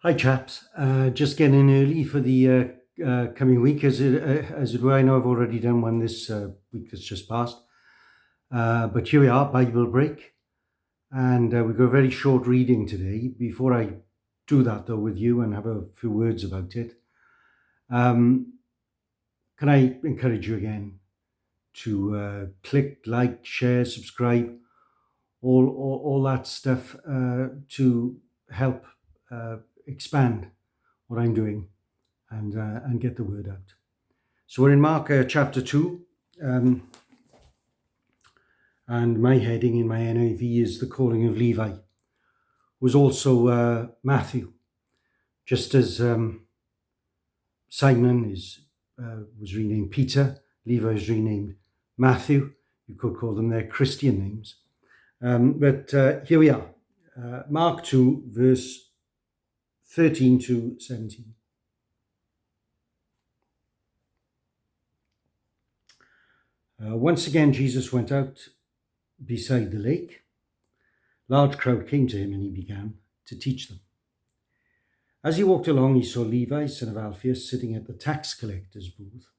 Hi, chaps. Just getting in early for the coming week, as it were. I know I've already done one this week that's just passed, but here we are, Bible break, and we've got a very short reading today. Before I do that, though, with you and have a few words about it, um, can I encourage you again to click, like, share, subscribe, all that stuff to help expand what I'm doing and get the word out. So we're in Mark chapter 2, um, and my heading in my NIV is the calling of Levi, was also Matthew, just as Simon was renamed Peter, Levi is renamed Matthew. You could call them their Christian names. But here we are, Mark 2, verse 13 to 17. Once again, Jesus went out beside the lake. Large crowd came to him and he began to teach them. As he walked along, he saw Levi, son of Alphaeus, sitting at the tax collector's booth.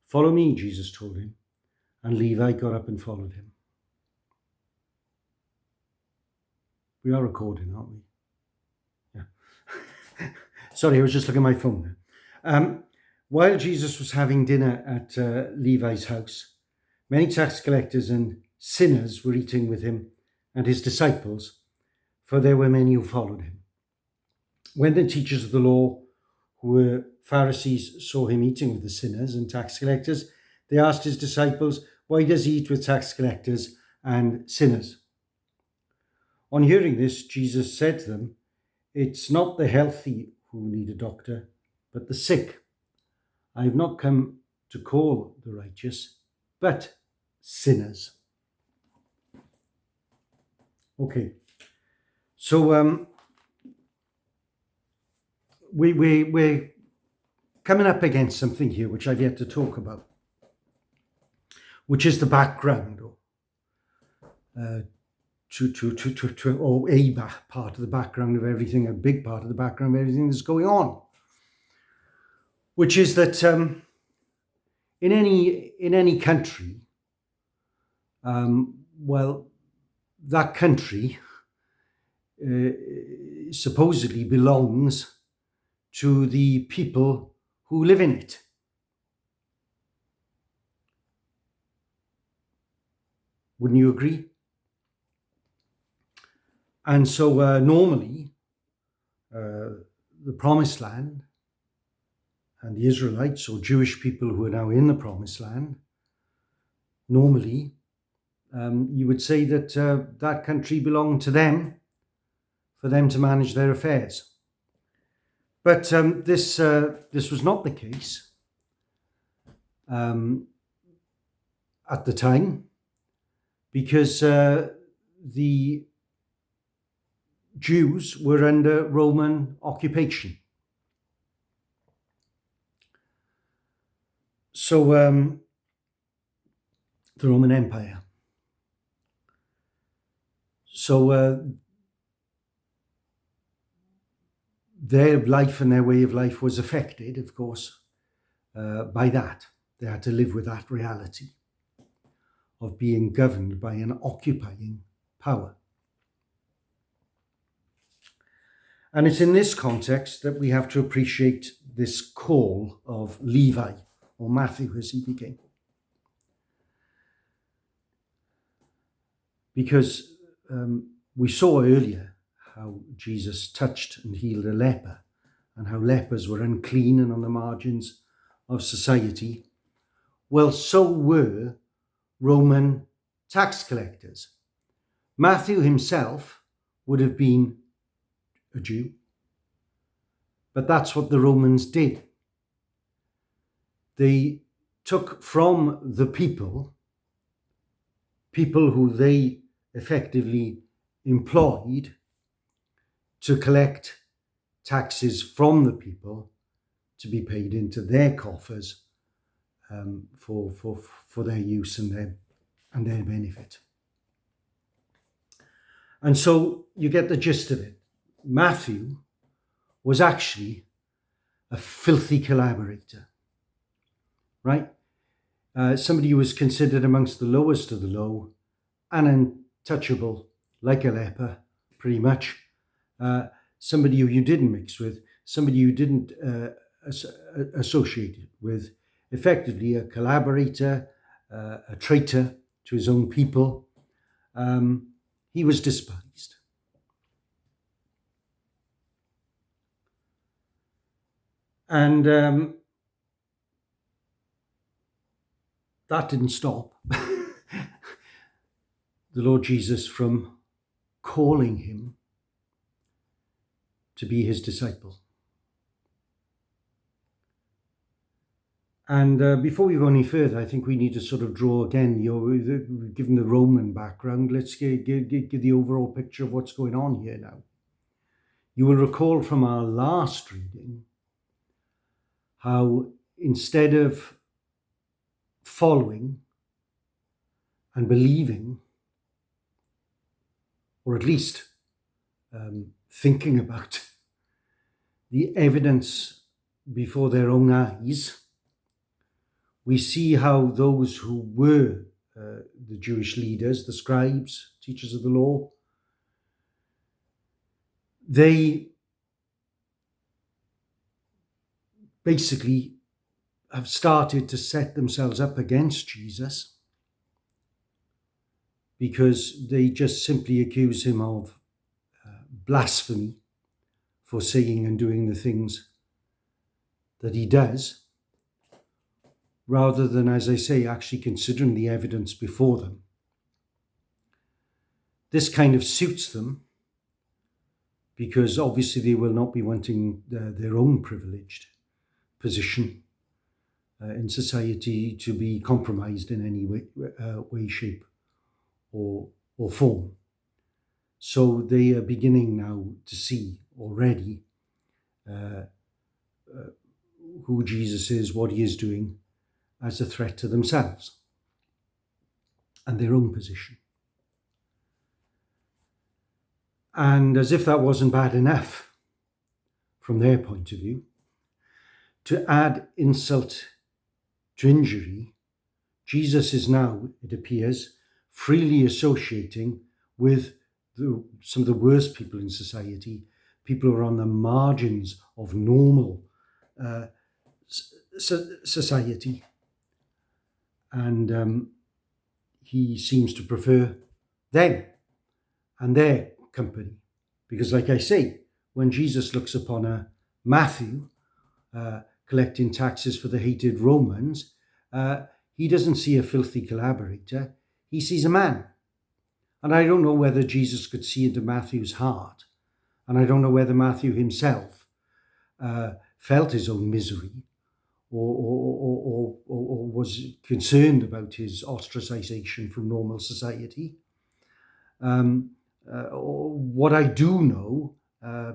"Follow me," Jesus told him, and Levi got up and followed him. We are recording, aren't we? Yeah. Sorry, I was just looking at my phone. While Jesus was having dinner at Levi's house, many tax collectors and sinners were eating with him and his disciples, for there were many who followed him. When the teachers of the law, who were Pharisees, saw him eating with the sinners and tax collectors, they asked his disciples, "Why does he eat with tax collectors and sinners?" On hearing this, Jesus said to them, "It's not the healthy who need a doctor, but the sick. I have not come to call the righteous, but sinners." Okay, so we're coming up against something here which I've yet to talk about, which is the background, or a part of the background of everything, a big part of the background of everything that's going on, which is that in any country, well, that country supposedly belongs to the people who live in it. Wouldn't you agree? And so normally, the Promised Land and the Israelites, or Jewish people who are now in the Promised Land, normally you would say that that country belonged to them, for them to manage their affairs. But this was not the case at the time, because the Jews were under Roman occupation. So the Roman Empire. So their life and their way of life was affected, of course, by that. They had to live with that reality of being governed by an occupying power. And it's in this context that we have to appreciate this call of Levi, or Matthew as he became. Because we saw earlier how Jesus touched and healed a leper, and how lepers were unclean and on the margins of society. Well, so were Roman tax collectors. Matthew himself would have been a Jew, but that's what the Romans did. They took from the people who they effectively employed to collect taxes from the people to be paid into their coffers for their use and their benefit. And so you get the gist of it. Matthew was actually a filthy collaborator, right? Somebody who was considered amongst the lowest of the low and untouchable, like a leper, pretty much. Somebody who you didn't mix with, somebody you didn't associate with, effectively a collaborator, a traitor to his own people. He was despised. And that didn't stop the Lord Jesus from calling him to be his disciple. And before we go any further, I think we need to sort of draw again, given the Roman background, let's give the overall picture of what's going on here now. You will recall from our last reading how instead of following and believing, or at least thinking about the evidence before their own eyes, we see how those who were the Jewish leaders, the scribes, teachers of the law, they basically have started to set themselves up against Jesus because they just simply accuse him of blasphemy for saying and doing the things that he does, rather than, as I say, actually considering the evidence before them. This kind of suits them because obviously they will not be wanting their own privileged position in society to be compromised in any way, shape, or form. So they are beginning now to see already who Jesus is, what he is doing, as a threat to themselves and their own position. And as if that wasn't bad enough from their point of view, to add insult to injury, Jesus is now, it appears, freely associating with some of the worst people in society, people who are on the margins of normal society. And he seems to prefer them and their company. Because like I say, when Jesus looks upon a Matthew collecting taxes for the hated Romans, he doesn't see a filthy collaborator, he sees a man. And I don't know whether Jesus could see into Matthew's heart, and I don't know whether Matthew himself felt his own misery or was concerned about his ostracization from normal society. What I do know,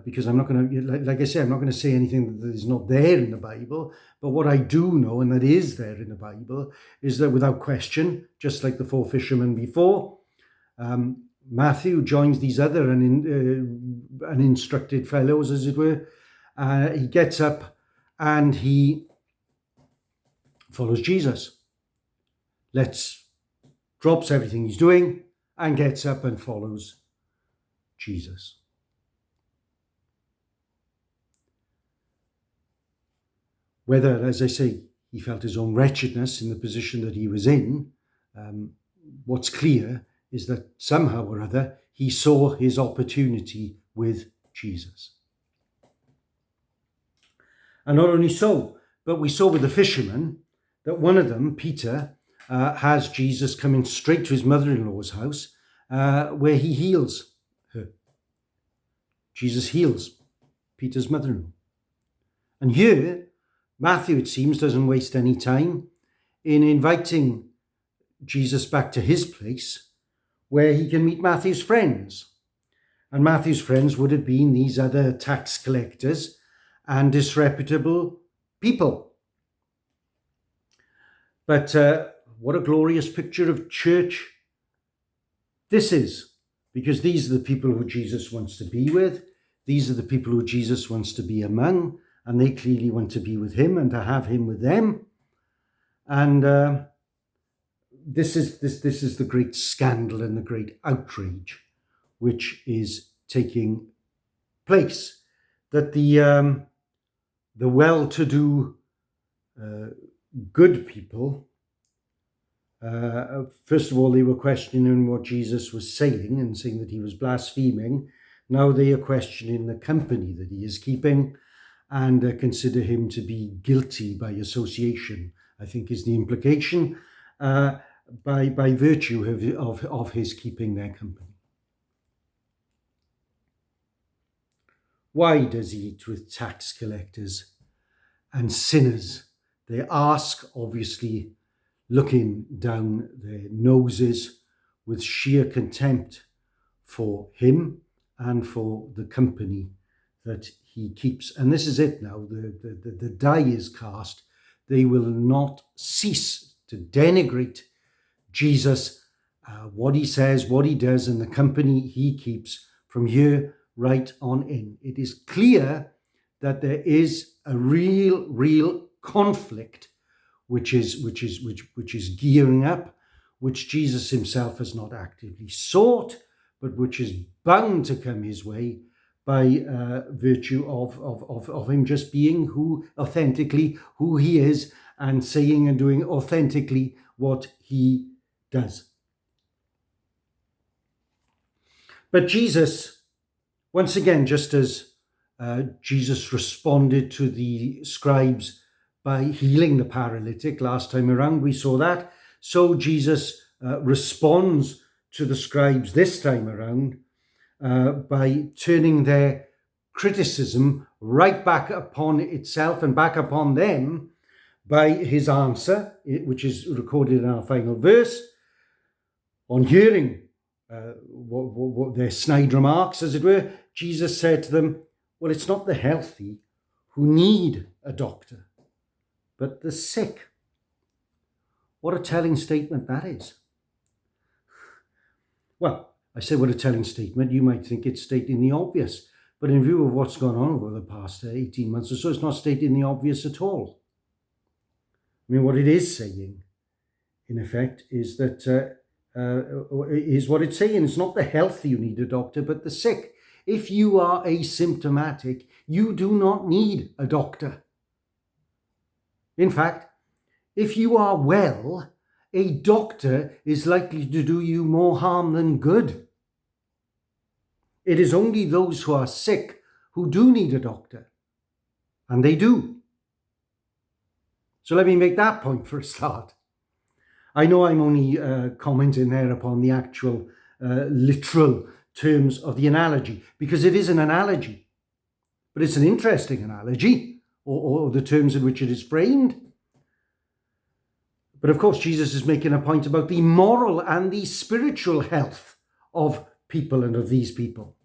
because I'm not going to, like I say, I'm not going to say anything that is not there in the Bible, but what I do know, and that is there in the Bible, is that without question, just like the four fishermen before, Matthew joins these other uninstructed fellows, as it were. He gets up and he follows Jesus. Drops everything he's doing and gets up and follows Jesus. Whether, as I say, he felt his own wretchedness in the position that he was in, what's clear is that somehow or other he saw his opportunity with Jesus. And not only so, but we saw with the fishermen that one of them, Peter, has Jesus coming straight to his mother-in-law's house where he heals her. Jesus heals Peter's mother-in-law. And here, Matthew, it seems, doesn't waste any time in inviting Jesus back to his place where he can meet Matthew's friends. And Matthew's friends would have been these other tax collectors and disreputable people. But what a glorious picture of church this is, because these are the people who Jesus wants to be with. These are the people who Jesus wants to be among, and they clearly want to be with him and to have him with them. And this is the great scandal and the great outrage which is taking place. That the well-to-do, good people, first of all, they were questioning what Jesus was saying and saying that he was blaspheming. Now they are questioning the company that he is keeping and consider him to be guilty by association, I think is the implication, by virtue of his keeping their company. Why does he eat with tax collectors and sinners? They ask, obviously, looking down their noses with sheer contempt for him and for the company that he keeps. And this is it now, the die is cast. They will not cease to denigrate Jesus, what he says, what he does, and the company he keeps from here right on in. It is clear that there is a real conflict which is gearing up, which Jesus himself has not actively sought, but which is bound to come his way by virtue of him just being authentically who he is and saying and doing authentically what he does. But Jesus, once again, just as Jesus responded to the scribes by healing the paralytic last time around, we saw that. So Jesus responds to the scribes this time around by turning their criticism right back upon itself and back upon them by his answer, which is recorded in our final verse. On hearing what their snide remarks, as it were, Jesus said to them, well, it's not the healthy who need a doctor, but the sick. What a telling statement that is. Well, I say what a telling statement. You might think it's stating the obvious, but in view of what's gone on over the past 18 months or so, it's not stating the obvious at all. I mean, what it is saying, in effect, is that is what it's saying. It's not the healthy who need a doctor, but the sick. If you are asymptomatic, you do not need a doctor. In fact, if you are well, a doctor is likely to do you more harm than good. It is only those who are sick who do need a doctor, and they do. So let me make that point for a start. I know I'm only commenting there upon the actual literal terms of the analogy, because it is an analogy, but it's an interesting analogy, or the terms in which it is framed. But of course, Jesus is making a point about the moral and the spiritual health of people and of these people.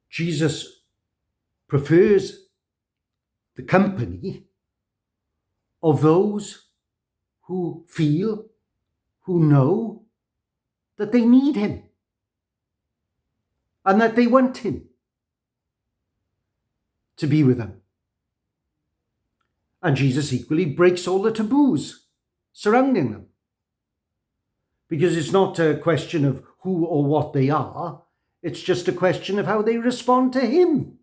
Jesus prefers the company of those who feel, who know that they need him and that they want him to be with them. And Jesus equally breaks all the taboos surrounding them, because it's not a question of who or what they are, it's just a question of how they respond to him.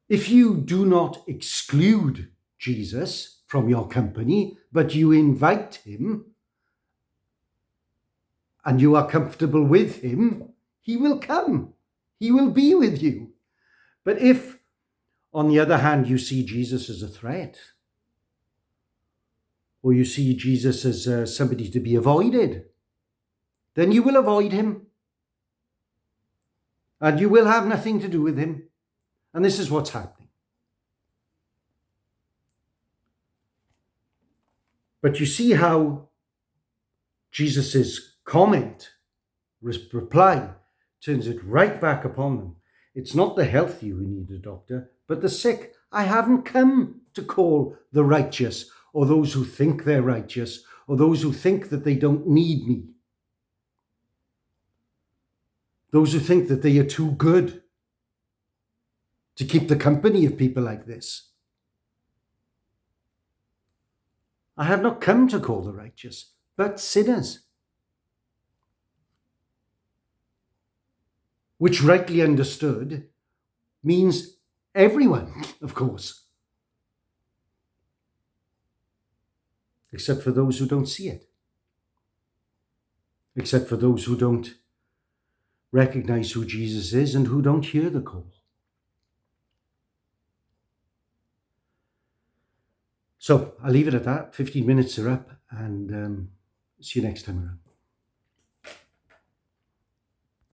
If you do not exclude Jesus from your company, but you invite him, and you are comfortable with him, he will come. He will be with you. But if, on the other hand, you see Jesus as a threat, or you see Jesus as somebody to be avoided, then you will avoid him. And you will have nothing to do with him. And this is what's happening. But you see how Jesus' reply, turns it right back upon them. It's not the healthy who need a doctor, but the sick. I haven't come to call the righteous, or those who think they're righteous, or those who think that they don't need me. Those who think that they are too good to keep the company of people like this. I have not come to call the righteous, but sinners. Which, rightly understood, means everyone, of course. Except for those who don't see it. Except for those who don't recognize who Jesus is and who don't hear the call. So I'll leave it at that. 15 minutes are up, and see you next time around.